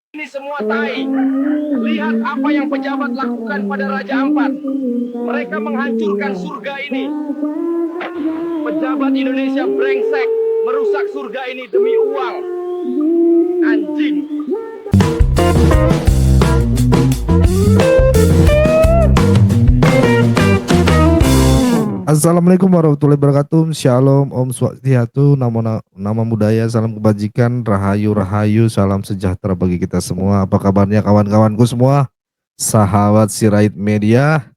Ini semua tai. Lihat apa yang pejabat lakukan pada Raja Ampat. Mereka menghancurkan surga ini. Pejabat Indonesia brengsek merusak surga ini demi uang. Anjing. Assalamualaikum warahmatullahi wabarakatuh. Shalom, Om Swastiastu, nama budaya, salam kebajikan, rahayu rahayu, salam sejahtera bagi kita semua. Apa kabarnya kawan-kawanku semua? Sahabat Sirait Media,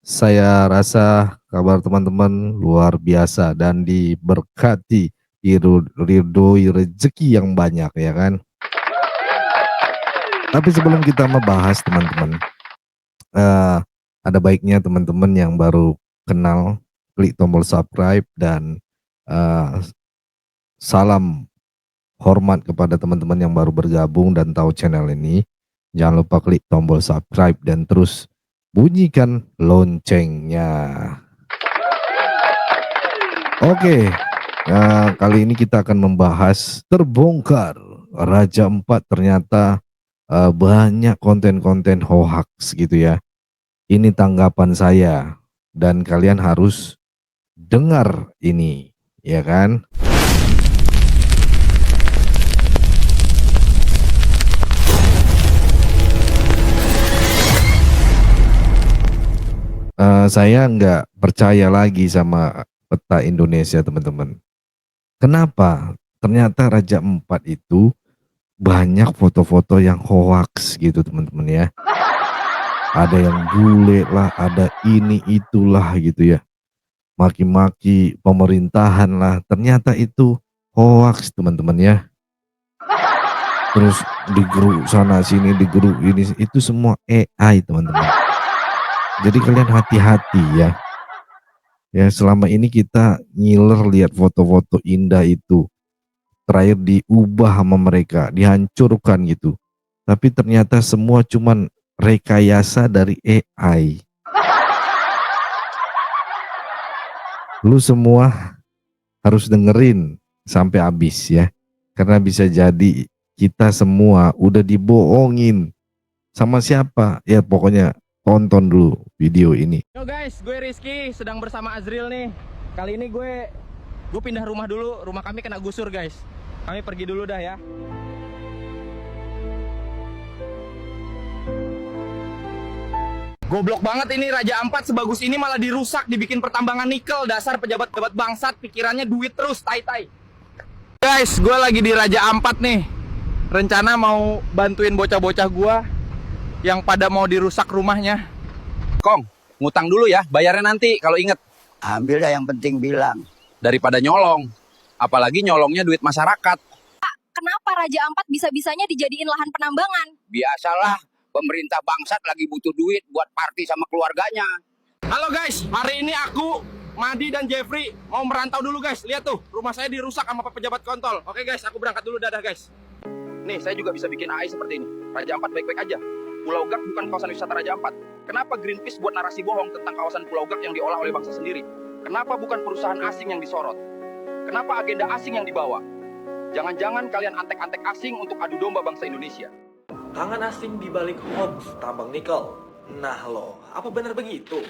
saya rasa kabar teman-teman luar biasa dan diberkati, diridhoi rezeki yang banyak, ya kan? Tapi sebelum kita membahas teman-teman, ada baiknya teman-teman yang baru kenal, klik tombol subscribe dan salam hormat kepada teman-teman yang baru bergabung dan tahu channel ini. Jangan lupa klik tombol subscribe dan terus bunyikan loncengnya. Oke, kali ini kita akan membahas terbongkar Raja Ampat ternyata banyak konten-konten hoax gitu ya. Ini tanggapan saya dan kalian harus dengar ini, ya kan? Saya nggak percaya lagi sama peta Indonesia, teman-teman. Kenapa? Ternyata Raja Ampat itu banyak foto-foto yang hoax gitu, teman-teman ya. Ada yang bule lah, ada ini itulah gitu ya. Maki-maki pemerintahan lah, ternyata itu hoax teman-teman ya. Terus di grup sana sini, di grup ini, itu semua AI teman-teman. Jadi kalian hati-hati ya. Ya selama ini kita ngiler lihat foto-foto indah itu, terakhir diubah sama mereka, dihancurkan gitu. Tapi ternyata semua cuman rekayasa dari AI. Lu semua harus dengerin sampai habis ya. Karena bisa jadi kita semua udah dibohongin. Sama siapa? Ya pokoknya tonton dulu video ini. Yo guys, gue Rizky sedang bersama Azril nih. Kali ini gue pindah rumah dulu. Rumah kami kena gusur guys. Kami pergi dulu dah ya. Goblok banget ini, Raja Ampat sebagus ini malah dirusak, dibikin pertambangan nikel. Dasar pejabat-pejabat bangsat, pikirannya duit terus, tai-tai. Guys, gue lagi di Raja Ampat nih. Rencana mau bantuin bocah-bocah gue yang pada mau dirusak rumahnya. Kong, ngutang dulu ya, bayarnya nanti kalau inget. Ambil dah yang penting bilang. Daripada nyolong, apalagi nyolongnya duit masyarakat. Kenapa Raja Ampat bisa-bisanya dijadiin lahan penambangan? Biasalah, pemerintah bangsat lagi butuh duit buat party sama keluarganya. Halo guys, hari ini aku, Madi dan Jeffrey mau merantau dulu guys. Lihat tuh, rumah saya dirusak sama pejabat kontol. Oke guys, aku berangkat dulu, dadah guys. Nih, saya juga bisa bikin AI seperti ini. Raja Ampat baik-baik aja. Pulau Gak bukan kawasan wisata Raja Ampat. Kenapa Greenpeace buat narasi bohong tentang kawasan Pulau Gak yang diolah oleh bangsa sendiri? Kenapa bukan perusahaan asing yang disorot? Kenapa agenda asing yang dibawa? Jangan-jangan kalian antek-antek asing untuk adu domba bangsa Indonesia. Tangan asing di balik hoax tambang nikel. Nah loh, apa benar begitu?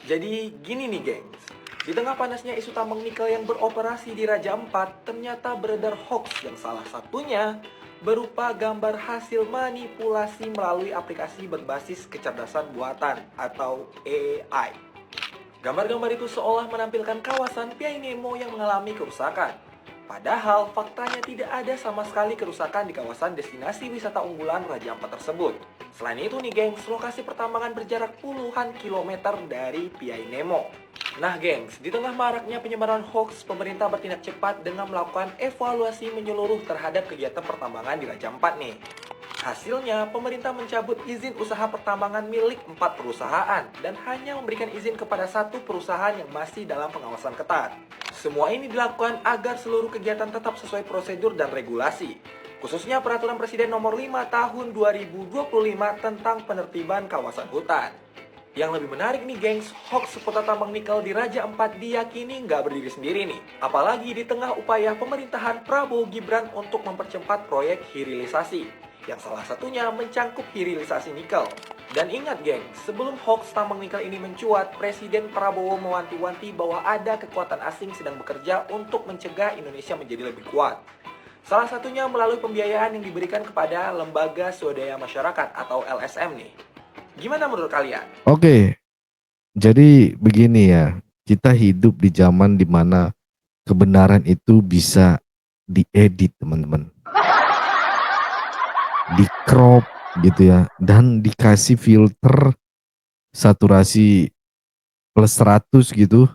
Jadi gini nih gengs, di tengah panasnya isu tambang nikel yang beroperasi di Raja Ampat, ternyata beredar hoax yang salah satunya berupa gambar hasil manipulasi melalui aplikasi berbasis kecerdasan buatan atau AI. Gambar-gambar itu seolah menampilkan kawasan Piai Nemo yang mengalami kerusakan. Padahal faktanya tidak ada sama sekali kerusakan di kawasan destinasi wisata unggulan Raja Ampat tersebut. Selain itu nih gengs, lokasi pertambangan berjarak puluhan kilometer dari Piai Nemo. Nah gengs, di tengah maraknya penyebaran hoax, pemerintah bertindak cepat dengan melakukan evaluasi menyeluruh terhadap kegiatan pertambangan di Raja Ampat nih. Hasilnya, pemerintah mencabut izin usaha pertambangan milik 4 perusahaan dan hanya memberikan izin kepada 1 perusahaan yang masih dalam pengawasan ketat. Semua ini dilakukan agar seluruh kegiatan tetap sesuai prosedur dan regulasi, khususnya Peraturan Presiden Nomor 5 Tahun 2025 tentang penertiban kawasan hutan. Yang lebih menarik nih gengs, hoax seputar tambang nikel di Raja Ampat diyakini nggak berdiri sendiri nih. Apalagi di tengah upaya pemerintahan Prabowo Gibran untuk mempercepat proyek hilirisasi. yang salah satunya mencangkup hilirisasi nikel. Dan ingat geng, sebelum hoax tambang nikel ini mencuat, Presiden Prabowo mewanti-wanti bahwa ada kekuatan asing sedang bekerja untuk mencegah Indonesia menjadi lebih kuat. Salah satunya melalui pembiayaan yang diberikan kepada Lembaga Swadaya Masyarakat atau LSM nih. Gimana menurut kalian? Oke, jadi begini ya, kita hidup di zaman dimana kebenaran itu bisa diedit teman-teman, di crop gitu ya, dan dikasih filter saturasi plus 100 gitu,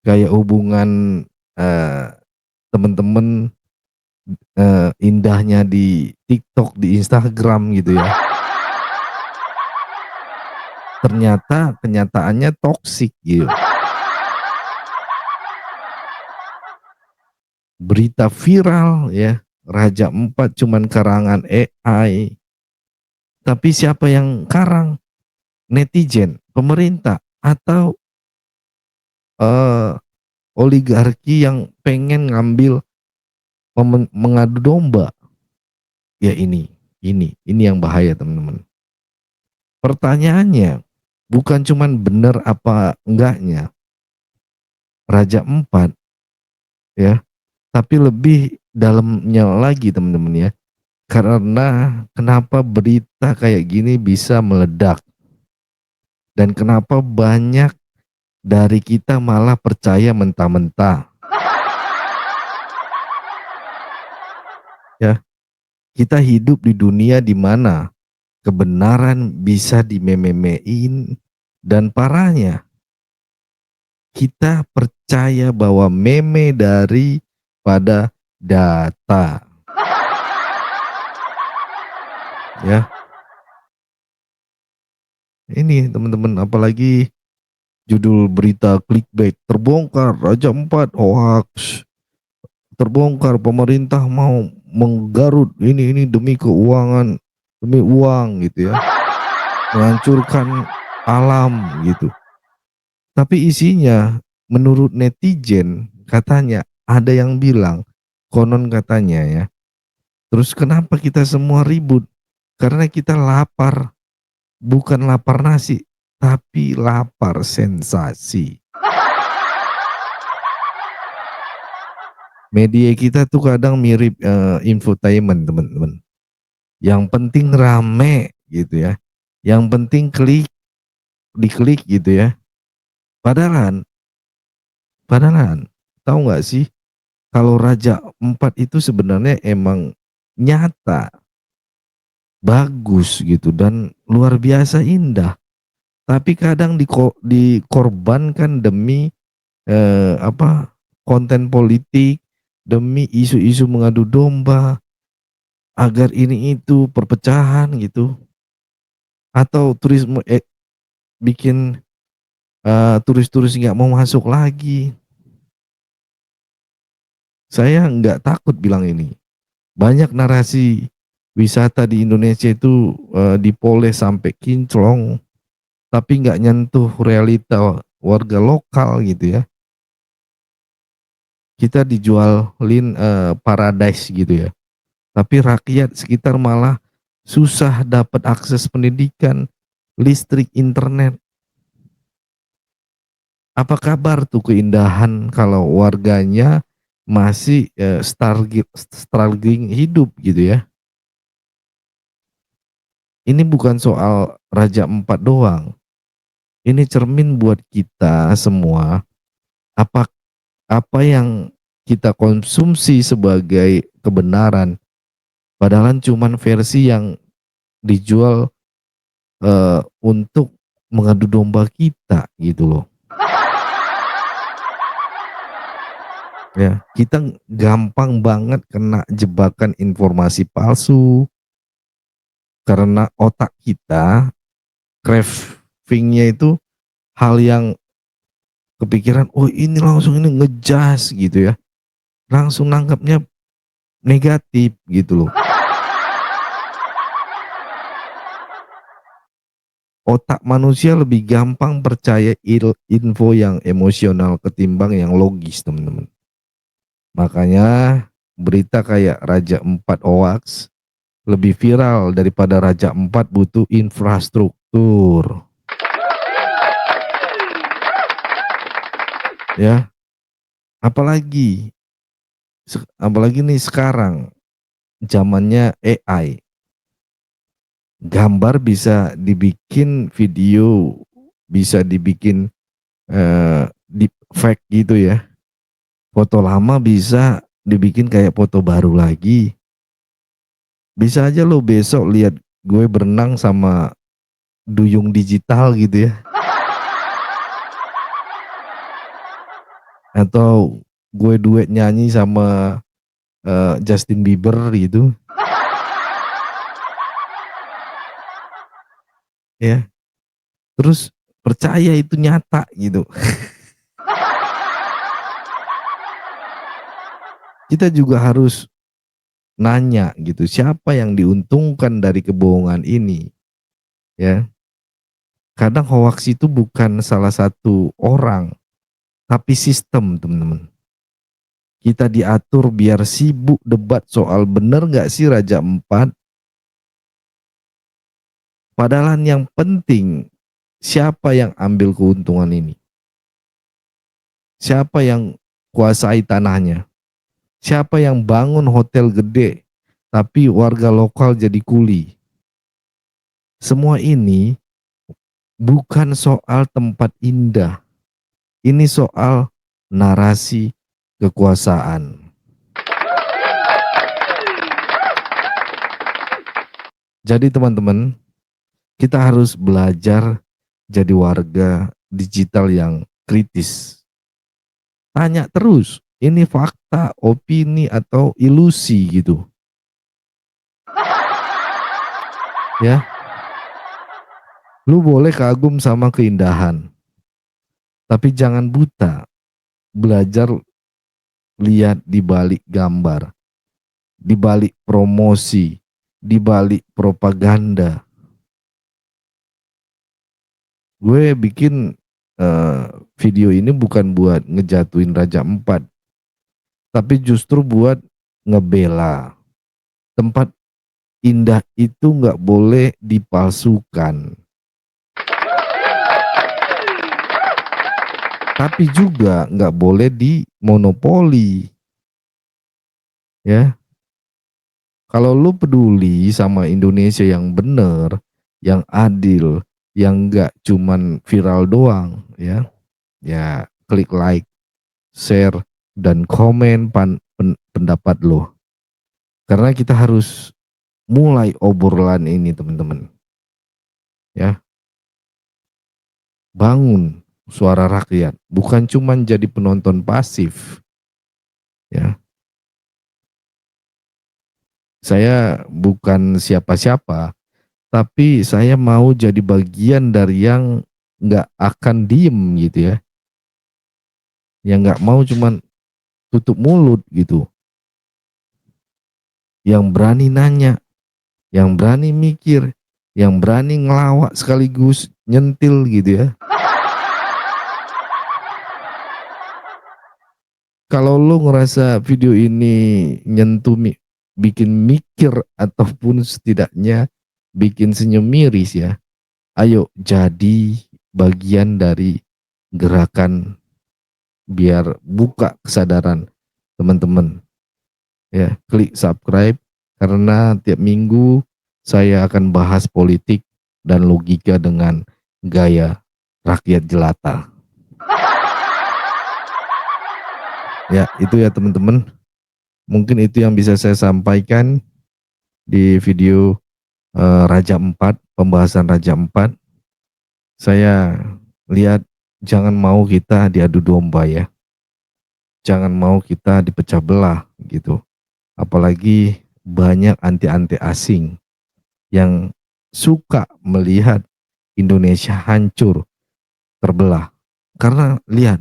kayak hubungan teman-teman indahnya di TikTok, di Instagram gitu ya. Ternyata kenyataannya toksik gitu. Berita viral ya, Raja Empat cuman karangan AI. Tapi siapa yang karang? Netizen, pemerintah, atau oligarki yang pengen ngambil mengadu domba. Ya ini yang bahaya teman-teman. Pertanyaannya bukan cuman benar apa enggaknya Raja Empat ya, tapi lebih dalamnya lagi teman-teman ya. Karena kenapa berita kayak gini bisa meledak dan kenapa banyak dari kita malah percaya mentah-mentah. Ya, kita hidup di dunia di mana kebenaran bisa dimemein dan parahnya kita percaya bahwa meme daripada data. Ya. Ini teman-teman, apalagi judul berita clickbait, terbongkar Raja Empat hoax. Terbongkar pemerintah mau menggarut ini demi keuangan, demi uang gitu ya. Menghancurkan alam gitu. Tapi isinya menurut netizen katanya ada yang bilang, konon katanya ya. Terus kenapa kita semua ribut? Karena kita lapar. Bukan lapar nasi, tapi lapar sensasi. Media kita tuh kadang mirip infotainment teman-teman. Yang penting rame gitu ya. Yang penting diklik gitu ya. Padahal tahu nggak sih kalau Raja Empat itu sebenarnya emang nyata, bagus gitu dan luar biasa indah, tapi kadang dikorbankan demi konten politik, demi isu-isu mengadu domba, agar ini itu perpecahan gitu, atau turisme bikin turis-turis nggak mau masuk lagi. Saya nggak takut bilang ini, banyak narasi wisata di Indonesia itu dipoles sampai kinclong, tapi nggak nyentuh realita warga lokal gitu ya. Kita dijualin paradise gitu ya, tapi rakyat sekitar malah susah dapat akses pendidikan, listrik, internet. Apa kabar tuh keindahan kalau warganya masih struggling hidup gitu ya. Ini bukan soal Raja Empat doang. Ini cermin buat kita semua. Apa yang kita konsumsi sebagai kebenaran, padahal cuman versi yang dijual untuk mengadu domba kita gitu loh. Ya, kita gampang banget kena jebakan informasi palsu. Karena otak kita cravingnya itu hal yang kepikiran, oh ini langsung ini ngejas gitu ya, langsung nangkapnya negatif gitu loh. Otak manusia lebih gampang percaya info yang emosional ketimbang yang logis teman-teman. Makanya berita kayak Raja Empat hoax lebih viral daripada Raja Empat butuh infrastruktur. Ya, apalagi nih sekarang zamannya AI. Gambar bisa dibikin video, bisa dibikin deep fake gitu ya. Foto lama bisa dibikin kayak foto baru lagi. Bisa aja lo besok lihat gue berenang sama duyung digital gitu ya. Atau gue duet nyanyi sama Justin Bieber gitu. Ya, terus percaya itu nyata gitu. Kita juga harus nanya gitu, siapa yang diuntungkan dari kebohongan ini? Ya, kadang hoax itu bukan salah satu orang, tapi sistem, teman-teman. Kita diatur biar sibuk debat soal bener nggak sih Raja Empat. Padahal yang penting siapa yang ambil keuntungan ini? Siapa yang kuasai tanahnya? Siapa yang bangun hotel gede tapi warga lokal jadi kuli? Semua ini bukan soal tempat indah. Ini soal narasi kekuasaan. Jadi teman-teman, kita harus belajar jadi warga digital yang kritis. Tanya terus, ini fakta, opini, atau ilusi gitu. Ya, lu boleh kagum sama keindahan, tapi jangan buta. Belajar lihat di balik gambar, di balik promosi, di balik propaganda. Gue bikin video ini bukan buat ngejatuhin Raja Empat, tapi justru buat ngebela. Tempat indah itu nggak boleh dipalsukan. Tapi juga nggak boleh dimonopoli. Ya, kalau lu peduli sama Indonesia yang bener, yang adil, yang nggak cuman viral doang, ya klik like, share, dan komen pendapat lo. Karena kita harus mulai obrolan ini, teman-teman. Ya, bangun suara rakyat, bukan cuman jadi penonton pasif. Ya, saya bukan siapa-siapa, tapi saya mau jadi bagian dari yang nggak akan diem gitu ya, yang nggak mau cuman tutup mulut gitu, yang berani nanya, yang berani mikir, yang berani ngelawak sekaligus nyentil gitu ya. Kalau lo ngerasa video ini nyentuh, bikin mikir, ataupun setidaknya bikin senyum miris ya, ayo jadi bagian dari gerakan biar buka kesadaran teman-teman. Ya, klik subscribe karena tiap minggu saya akan bahas politik dan logika dengan gaya rakyat jelata. Ya, itu ya teman-teman. Mungkin itu yang bisa saya sampaikan di video Raja Empat, pembahasan Raja Empat. Saya lihat jangan mau kita diadu domba ya. Jangan mau kita dipecah belah gitu. Apalagi banyak anti-anti asing yang suka melihat Indonesia hancur, terbelah. Karena lihat,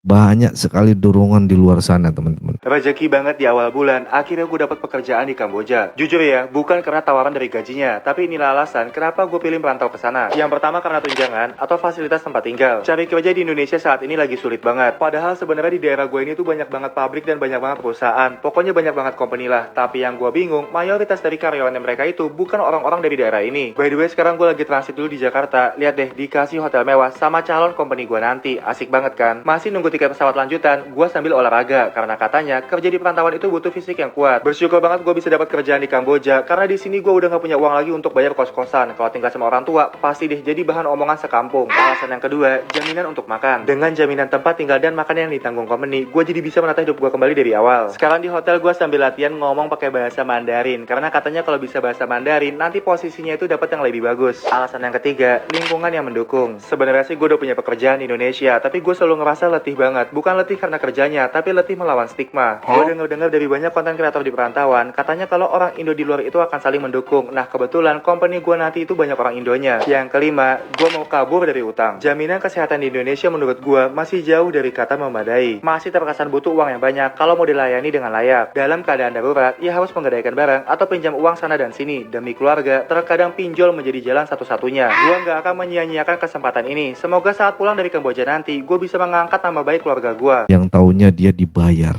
banyak sekali dorongan di luar sana teman-teman. Rezeki banget di awal bulan, akhirnya gue dapat pekerjaan di Kamboja. Jujur ya, bukan karena tawaran dari gajinya, tapi inilah alasan kenapa gue pilih merantau ke sana. Yang pertama karena tunjangan atau fasilitas tempat tinggal. Cari kerja di Indonesia saat ini lagi sulit banget. Padahal sebenarnya di daerah gue ini tuh banyak banget pabrik dan banyak banget perusahaan. Pokoknya banyak banget company lah. Tapi yang gue bingung, mayoritas dari karyawannya mereka itu bukan orang-orang dari daerah ini. By the way, sekarang gue lagi transit dulu di Jakarta. Lihat deh, dikasih hotel mewah sama calon company gue nanti. Asik banget kan? Masih nunggu tiket pesawat lanjutan, gue sambil olahraga karena katanya kerja di perantauan itu butuh fisik yang kuat. Bersyukur banget gue bisa dapat kerjaan di Kamboja karena di sini gue udah gak punya uang lagi untuk bayar kos-kosan. Kalau tinggal sama orang tua, pasti deh jadi bahan omongan sekampung. Alasan yang kedua, jaminan untuk makan. Dengan jaminan tempat tinggal dan makan yang ditanggung company, gue jadi bisa menata hidup gue kembali dari awal. Sekarang di hotel gue sambil latihan ngomong pakai bahasa Mandarin karena katanya kalau bisa bahasa Mandarin nanti posisinya itu dapat yang lebih bagus. Alasan yang ketiga, lingkungan yang mendukung. Sebenarnya sih gue udah punya pekerjaan di Indonesia, tapi gue selalu ngerasa letih banget. Bukan letih karena kerjanya, tapi letih melawan stigma. Gue denger-dengar dari banyak konten kreator di perantauan, katanya kalau orang Indo di luar itu akan saling mendukung. Nah kebetulan company gue nanti itu banyak orang Indonya. Yang kelima, gue mau kabur dari utang. Jaminan kesehatan di Indonesia menurut gue masih jauh dari kata memadai. Masih terkesan butuh uang yang banyak kalau mau dilayani dengan layak. Dalam keadaan darurat, ia harus menggadaikan barang atau pinjam uang sana dan sini. Demi keluarga, terkadang pinjol menjadi jalan satu-satunya. Gue gak akan menyia-nyiakan kesempatan ini. Semoga saat pulang dari Kamboja nanti, gue bisa mengangkat nama baik keluarga gua. Yang taunya dia dibayar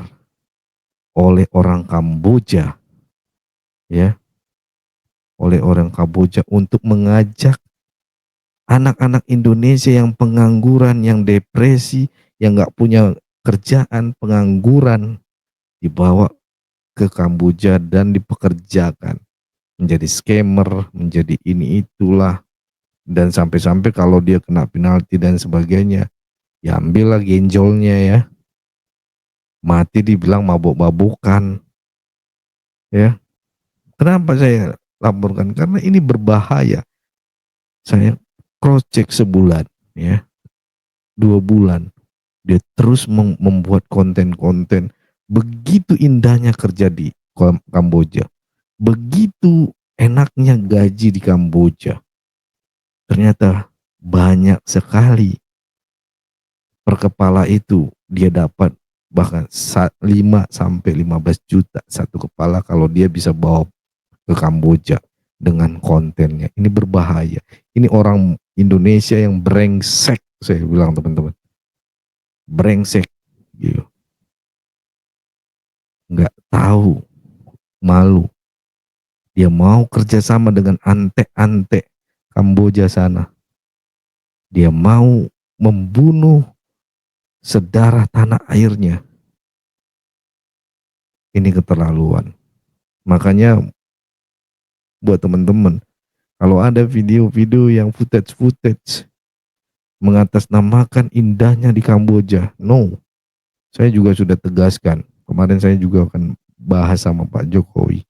oleh orang Kamboja, ya, oleh orang Kamboja untuk mengajak anak-anak Indonesia yang pengangguran, yang depresi, yang nggak punya kerjaan, pengangguran, dibawa ke Kamboja dan dipekerjakan menjadi scammer, menjadi ini itulah, dan sampai-sampai kalau dia kena penalti dan sebagainya, ya ambillah genjolnya ya, mati dibilang mabuk-mabukan ya. Kenapa saya laporkan? Karena ini berbahaya. Saya cross check sebulan ya, 2 bulan dia terus membuat konten-konten. Begitu indahnya kerja di Kamboja, begitu enaknya gaji di Kamboja, ternyata banyak sekali per kepala itu dia dapat bahkan 5 sampai 15 juta satu kepala kalau dia bisa bawa ke Kamboja dengan kontennya. Ini berbahaya. Ini orang Indonesia yang brengsek, saya bilang teman-teman. Brengsek gitu. Nggak tahu malu. Dia mau kerjasama dengan ante-ante Kamboja sana. Dia mau membunuh sedarah tanah airnya. Ini keterlaluan. Makanya buat teman-teman, kalau ada video-video yang footage mengatasnamakan indahnya di Kamboja, no. Saya juga sudah tegaskan. Kemarin saya juga akan bahas sama Pak Jokowi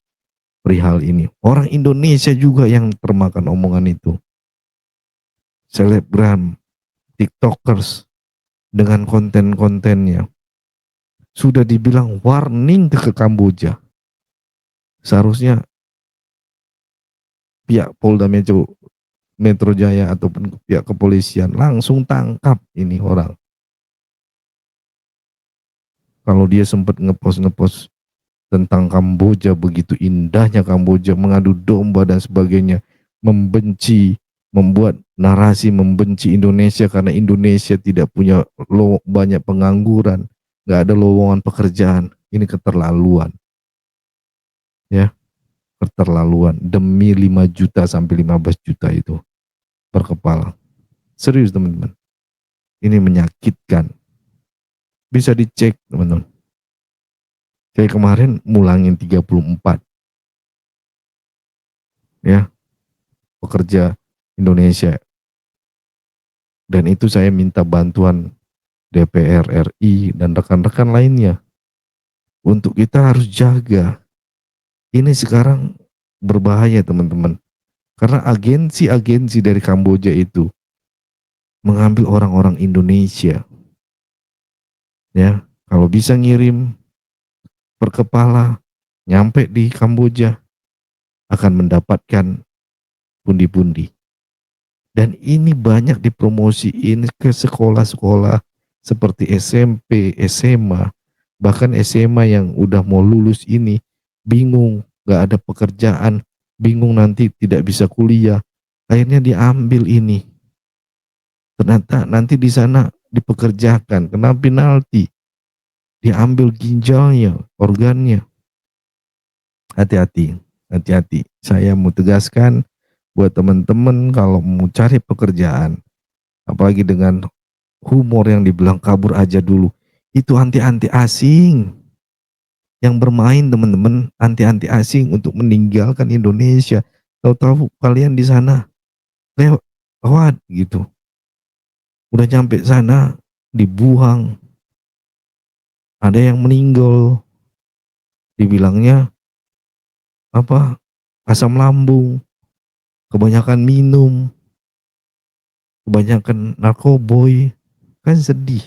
perihal ini. Orang Indonesia juga yang termakan omongan itu. Selebgram, TikTokers dengan konten-kontennya sudah dibilang warning ke Kamboja. Seharusnya pihak Polda Metro Jaya ataupun pihak kepolisian langsung tangkap ini orang. Kalau dia sempat ngepost tentang Kamboja, begitu indahnya Kamboja, mengadu domba dan sebagainya, membenci, membuat narasi membenci Indonesia karena Indonesia tidak punya banyak pengangguran, nggak ada lowongan pekerjaan. Ini keterlaluan. Ya, keterlaluan. Demi 5 juta sampai 15 juta itu per kepala. Serius teman-teman. Ini menyakitkan. Bisa dicek teman-teman. Saya kemarin mulangin 34. Ya. Pekerja Indonesia. Dan itu saya minta bantuan DPR RI dan rekan-rekan lainnya. Untuk kita harus jaga. Ini sekarang berbahaya teman-teman. Karena agensi-agensi dari Kamboja itu mengambil orang-orang Indonesia. Ya, kalau bisa ngirim per kepala nyampe di Kamboja akan mendapatkan pundi-pundi. Dan ini banyak dipromosiin ke sekolah-sekolah seperti SMP, SMA, bahkan SMA yang udah mau lulus ini bingung, gak ada pekerjaan, bingung nanti tidak bisa kuliah, akhirnya diambil ini. Ternyata nanti di sana dipekerjakan, kena penalti, diambil ginjalnya, organnya. Hati-hati, hati-hati. Saya mau tegaskan buat teman-teman kalau mau cari pekerjaan, apalagi dengan humor yang dibilang kabur aja dulu, itu anti-anti asing yang bermain, teman-teman, anti-anti asing untuk meninggalkan Indonesia. Tahu-tahu kalian di sana lewat gitu, udah nyampe sana dibuang, ada yang meninggal, dibilangnya apa, asam lambung, kebanyakan minum, kebanyakan narkoboy, kan sedih.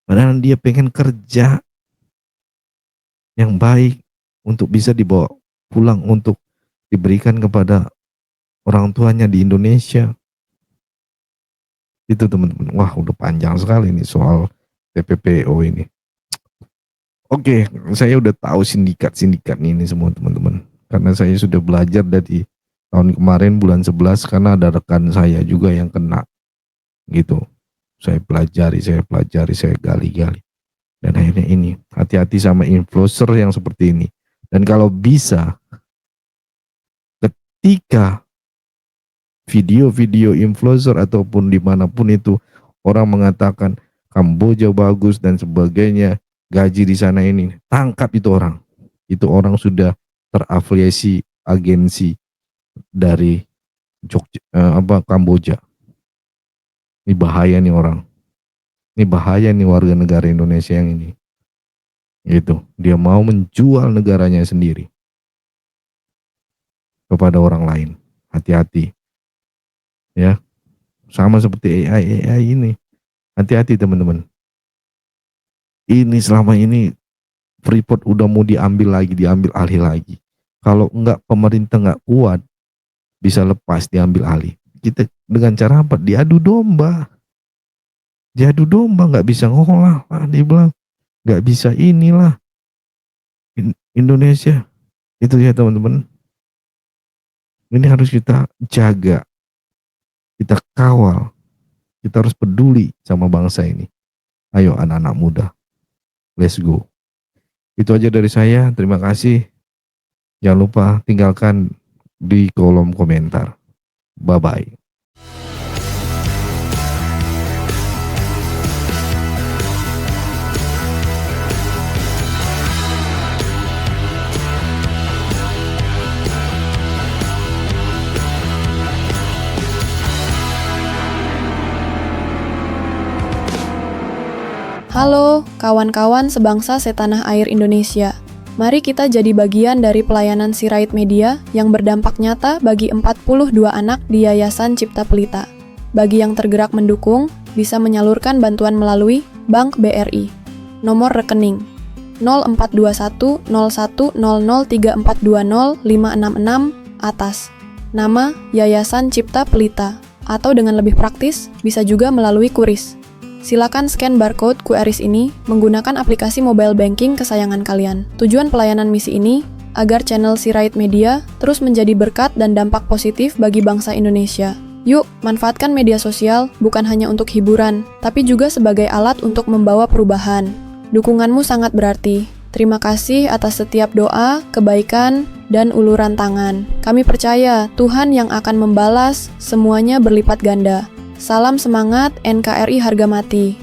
Padahal dia pengen kerja yang baik untuk bisa dibawa pulang untuk diberikan kepada orang tuanya di Indonesia. Itu teman-teman. Wah, udah panjang sekali nih soal TPPO ini. Oke, saya udah tahu sindikat-sindikat ini semua teman-teman. Karena saya sudah belajar dari tahun kemarin bulan 11 karena ada rekan saya juga yang kena gitu. Saya pelajari, saya gali-gali. Dan akhirnya ini, hati-hati sama influencer yang seperti ini. Dan kalau bisa, ketika video-video influencer ataupun dimanapun itu orang mengatakan Kamboja bagus dan sebagainya, gaji di sana ini, tangkap itu orang. Itu orang sudah terafiliasi agensi dari Kamboja. Ini bahaya nih orang. Ini bahaya nih warga negara Indonesia yang ini. Gitu. Dia mau menjual negaranya sendiri kepada orang lain. Hati-hati. Ya. Sama seperti AI ini. Hati-hati teman-teman. Ini selama ini Freeport udah mau diambil alih lagi. Kalau enggak, pemerintah enggak kuat, bisa lepas diambil alih. Kita dengan cara apa? Diadu domba. Diadu domba, nggak bisa ngolah lah, dia bilang. Nggak bisa inilah. Indonesia. Itu ya teman-teman. Ini harus kita jaga. Kita kawal. Kita harus peduli sama bangsa ini. Ayo anak-anak muda. Let's go. Itu aja dari saya. Terima kasih. Jangan lupa tinggalkan di kolom komentar. Bye-bye. Halo, kawan-kawan sebangsa setanah air Indonesia. Mari kita jadi bagian dari pelayanan Sirait Media yang berdampak nyata bagi 42 anak di Yayasan Cipta Pelita. Bagi yang tergerak mendukung, bisa menyalurkan bantuan melalui Bank BRI. Nomor rekening 0421 01 00 3420 566 atas nama Yayasan Cipta Pelita, atau dengan lebih praktis, bisa juga melalui QRIS. Silakan scan barcode QRIS ini menggunakan aplikasi mobile banking kesayangan kalian. Tujuan pelayanan misi ini agar channel Sirait Media terus menjadi berkat dan dampak positif bagi bangsa Indonesia. Yuk, manfaatkan media sosial bukan hanya untuk hiburan, tapi juga sebagai alat untuk membawa perubahan. Dukunganmu sangat berarti. Terima kasih atas setiap doa, kebaikan, dan uluran tangan. Kami percaya Tuhan yang akan membalas semuanya berlipat ganda. Salam semangat NKRI harga mati.